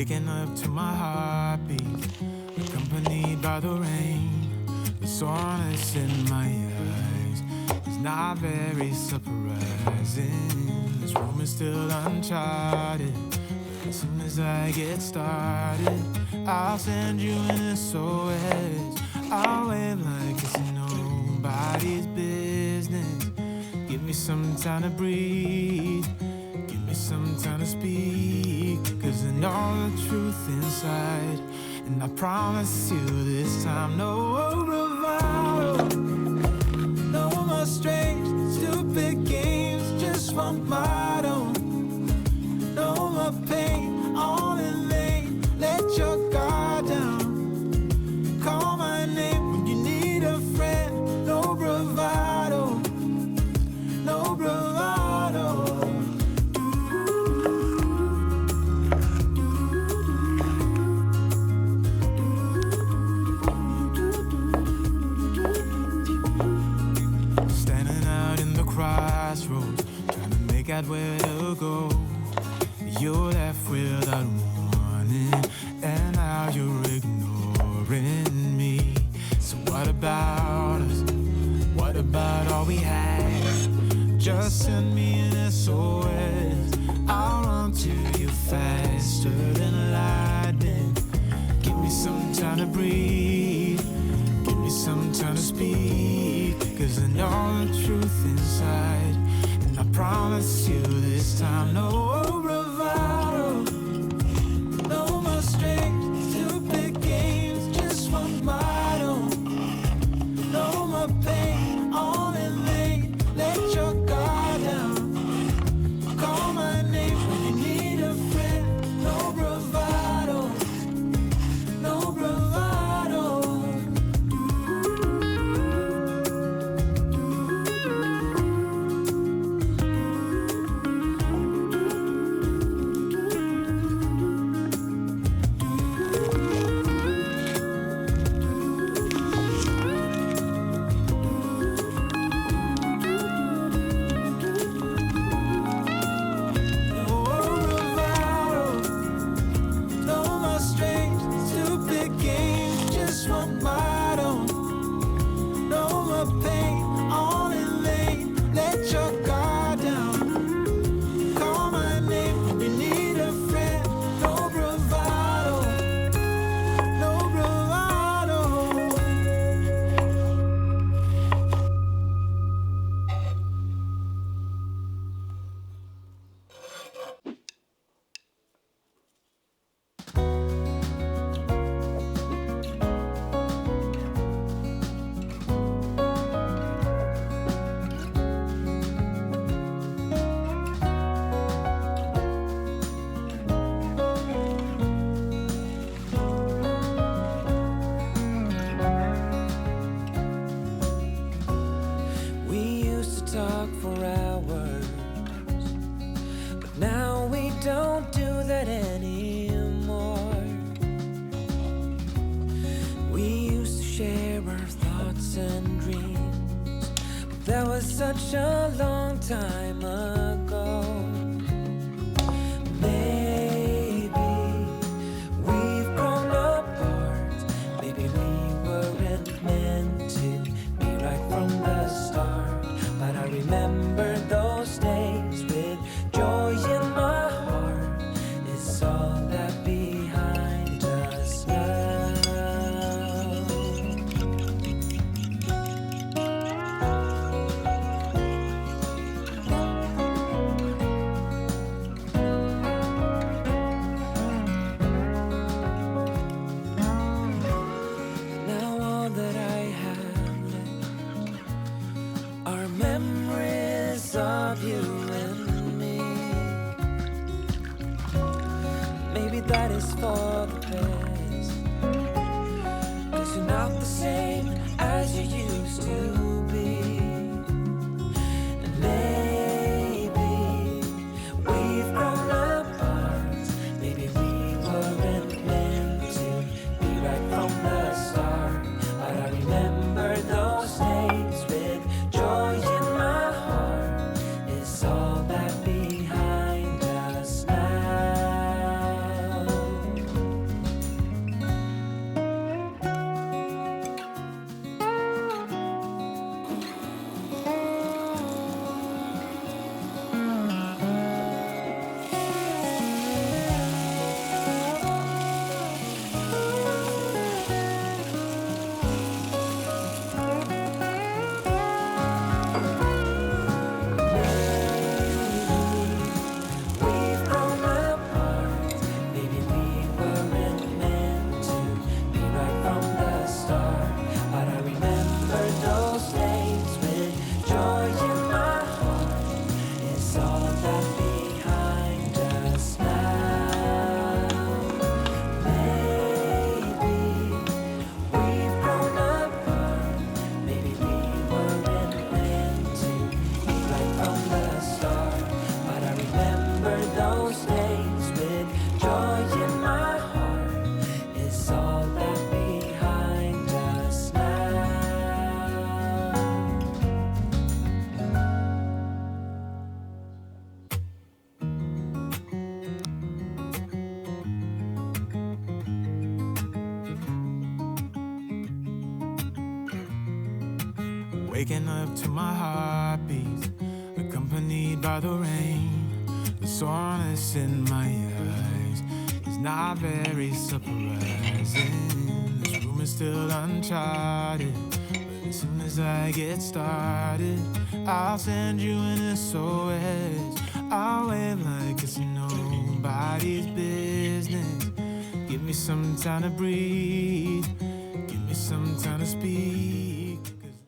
waking up to my heartbeat, accompanied by the rain. The soreness in my eyes is not very surprising. This room is still uncharted. As soon as I get started, I'll send you an SOS. I'll wave like it's nobody's business. Give me some time to breathe. Give me some time to speak. Cause I know the truth inside. And I promise you this time, no bravado, no more strange, stupid games, just one motto. No more pain, all in vain. Let your guard down. Call my name when you need a friend. No bravado, no bravado. Standing out in the crossroads, trying to make out where to go. You're left without warning, and now you're ignoring me. So what about us? What about all we had? Just send me an SOS. I'll run to you faster than lightning. Give me some time to breathe. Give me some time to speak. Cause I know the truth inside. And I promise you this time, no bravado, no more strange, stupid games, just one motto. No more pain, all in vain. Let your guard down. Call my name when you need a friend. No bravado, no bravado. Such a long time ago. Maybe we've grown apart. Maybe we weren't meant to be right from the start. But I remember those days with joy in my heart. It's all that behind us now. That is for the best. 'Cause you're not the same as you used to be. And maybe we've grown apart. Maybe we weren't meant to be right from the start. But I remember those days with joy in my heart. It's all that behind us now. waking up to my heartbeat, accompanied by the rain. The soreness in my eyes is not very surprising. This room is still uncharted, but as soon as I get started, I'll send you an SOS. I'll wave like it's nobody's business. Give me some time to breathe, give me some time to speak.